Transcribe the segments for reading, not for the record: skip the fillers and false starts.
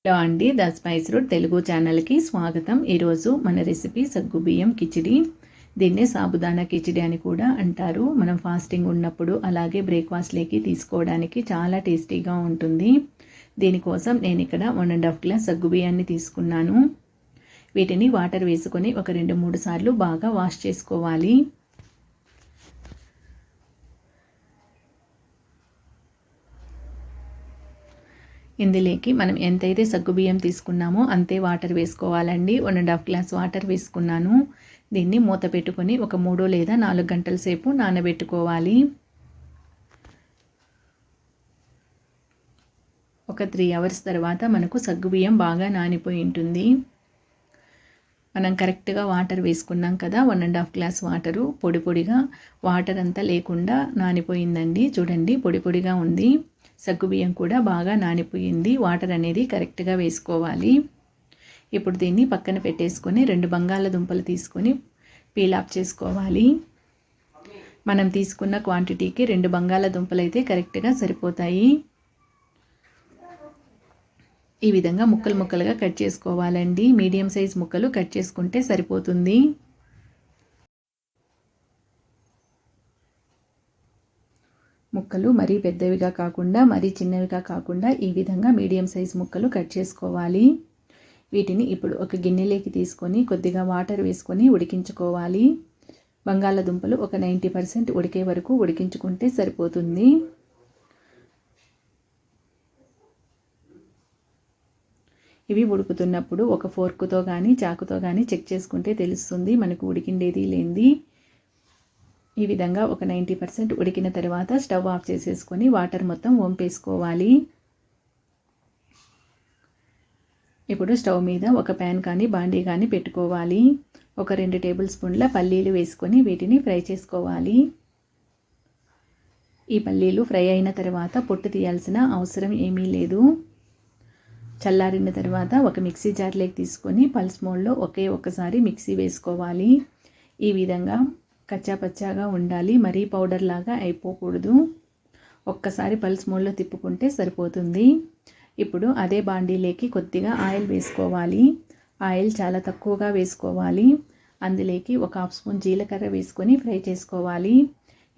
Hello అండి, the spice route Telugu ఛానల్కి స్వాగతం. ఈరోజు మన రెసిపీ సగ్గుబియ్యం కిచిడి. దీన్నే సాబుదానా కిచిడి అని కూడా అంటారు. మనం ఫాస్టింగ్ ఉన్నప్పుడు అలాగే బ్రేక్ఫాస్ట్లోకి తీసుకోవడానికి చాలా టేస్టీగా ఉంటుంది. దీనికోసం నేను ఇక్కడ 1.5 గ్లాస్ సగ్గుబియ్యాన్ని తీసుకున్నాను. వీటిని వాటర్ వేసుకొని ఒక 2-3 సార్లు బాగా వాష్ చేసుకోవాలి. ఇందులోకి మనం ఎంతైతే సగ్గుబియ్యం తీసుకున్నామో అంతే వాటర్ వేసుకోవాలండి. 1.5 గ్లాస్ వాటర్ వేసుకున్నాను. దీన్ని మూత పెట్టుకొని ఒక 3 లేదా 4 గంటల సేపు నానబెట్టుకోవాలి. ఒక 3 అవర్స్ తర్వాత మనకు సగ్గుబియ్యం బాగా నానిపోయి ఉంటుంది. మనం కరెక్ట్గా వాటర్ వేసుకున్నాం కదా, 1.5 గ్లాస్ వాటరు పొడి పొడిగా, వాటర్ అంతా లేకుండా నానిపోయిందండి. చూడండి, పొడి పొడిగా ఉంది. సగ్గుబియ్యం కూడా బాగా నానిపోయింది. వాటర్ అనేది కరెక్ట్గా వేసుకోవాలి. ఇప్పుడు దీన్ని పక్కన పెట్టేసుకొని 2 బంగాళాదుంపలు తీసుకొని పీల్ ఆఫ్ చేసుకోవాలి. మనం తీసుకున్న క్వాంటిటీకి 2 బంగాళాదుంపలు అయితే కరెక్ట్గా సరిపోతాయి. ఈ విధంగా ముక్కలు ముక్కలుగా కట్ చేసుకోవాలండి. మీడియం సైజ్ ముక్కలు కట్ చేసుకుంటే సరిపోతుంది. ముక్కలు మరీ పెద్దవిగా కాకుండా మరీ చిన్నవిగా కాకుండా ఈ విధంగా మీడియం సైజ్ ముక్కలు కట్ చేసుకోవాలి. వీటిని ఇప్పుడు ఒక గిన్నెలోకి తీసుకొని కొద్దిగా వాటర్ వేసుకొని ఉడికించుకోవాలి. బంగాళాదుంపలు ఒక 90% ఉడికే వరకు ఉడికించుకుంటే సరిపోతుంది. ఇవి ఉడుకుతున్నప్పుడు ఒక ఫోర్క్తో కానీ చాకుతో కానీ చెక్ చేసుకుంటే తెలుస్తుంది మనకు ఉడికిండేది లేనిది. ఈ విధంగా ఒక 90% ఉడికిన తర్వాత స్టవ్ ఆఫ్ చేసేసుకొని వాటర్ మొత్తం వంపేసుకోవాలి. ఇప్పుడు స్టవ్ మీద ఒక ప్యాన్ కానీ బాండీ కానీ పెట్టుకోవాలి. ఒక 2 టేబుల్ స్పూన్ల పల్లీలు వేసుకొని వీటిని ఫ్రై చేసుకోవాలి. ఈ పల్లీలు ఫ్రై అయిన తర్వాత పొట్టు తీయాల్సిన అవసరం ఏమీ లేదు. చల్లారిన తర్వాత ఒక మిక్సీ జార్లోకి తీసుకొని పల్స్ మోడ్లో ఒక్కసారి మిక్సీ వేసుకోవాలి. ఈ విధంగా కచ్చాపచ్చాగా ఉండాలి, మరీ పౌడర్ లాగా అయిపోకూడదు. ఒక్కసారి పల్స్ మోడ్లో తిప్పుకుంటే సరిపోతుంది. ఇప్పుడు అదే బాండీలోకి కొద్దిగా ఆయిల్ వేసుకోవాలి. ఆయిల్ చాలా తక్కువగా వేసుకోవాలి. అందులోకి ఒక హాఫ్ స్పూన్ జీలకర్ర వేసుకొని ఫ్రై చేసుకోవాలి.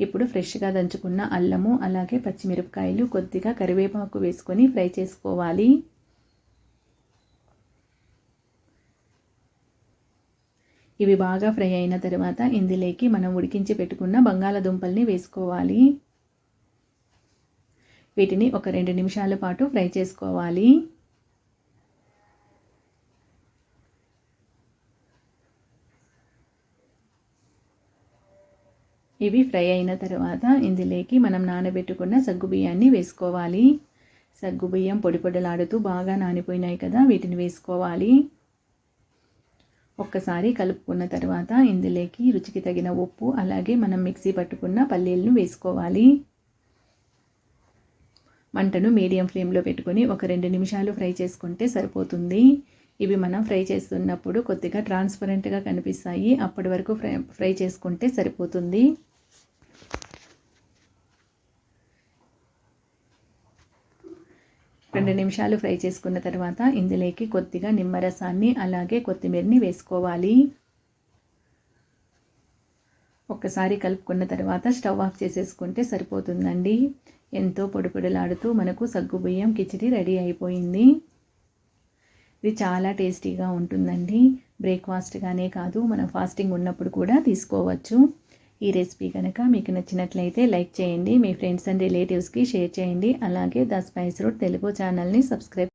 ఇప్పుడు ఫ్రెష్గా దంచుకున్న అల్లము అలాగే పచ్చిమిరపకాయలు కొద్దిగా కరివేపాకు వేసుకొని ఫ్రై చేసుకోవాలి. ఇవి బాగా ఫ్రై అయిన తర్వాత ఇందులోకి మనం ఉడికించి పెట్టుకున్న బంగాళాదుంపల్ని వేసుకోవాలి. వీటిని ఒక 2 నిమిషాల పాటు ఫ్రై చేసుకోవాలి. ఇవి ఫ్రై అయిన తర్వాత ఇందులోకి మనం నానబెట్టుకున్న సగ్గుబియ్యాన్ని వేసుకోవాలి. సగ్గుబియ్యం పొడి పొడిలాడుతూ బాగా నానిపోయినాయి కదా, వీటిని వేసుకోవాలి. ఒక్కసారి కలుపుకున్న తర్వాత ఇందులోకి రుచికి తగిన ఉప్పు అలాగే మనం మిక్సీ పట్టుకున్న పల్లీలను వేసుకోవాలి. మంటను మీడియం ఫ్లేమ్లో పెట్టుకొని ఒక 2 నిమిషాలు ఫ్రై చేసుకుంటే సరిపోతుంది. ఇవి మనం ఫ్రై చేస్తున్నప్పుడు కొద్దిగా ట్రాన్స్పరెంట్గా కనిపిస్తాయి. అప్పటి వరకు ఫ్రై చేసుకుంటే సరిపోతుంది. రెండు నిమిషాలు ఫ్రై చేసుకున్న తర్వాత ఇందులోకి కొద్దిగా నిమ్మరసాన్ని అలాగే కొత్తిమీరని వేసుకోవాలి. ఒక్కసారి కలుపుకున్న తర్వాత స్టవ్ ఆఫ్ చేసేసుకుంటే సరిపోతుందండి. ఎంతో పొడి పొడిలాడుతూ మనకు సగ్గుబియ్యం కిచిడి రెడీ అయిపోయింది. ఇది చాలా టేస్టీగా ఉంటుందండి. బ్రేక్ఫాస్ట్గానే కాదు, మనం ఫాస్టింగ్ ఉన్నప్పుడు కూడా తీసుకోవచ్చు. ఈ రెసిపీ కనుక మీకు నచ్చినట్లయితే లైక్ చేయండి, మీ ఫ్రెండ్స్ అండ్ రిలేటివ్స్కి షేర్ చేయండి. అలాగే ద స్పైస్ రూట్ తెలుగు ఛానల్ని సబ్స్క్రైబ్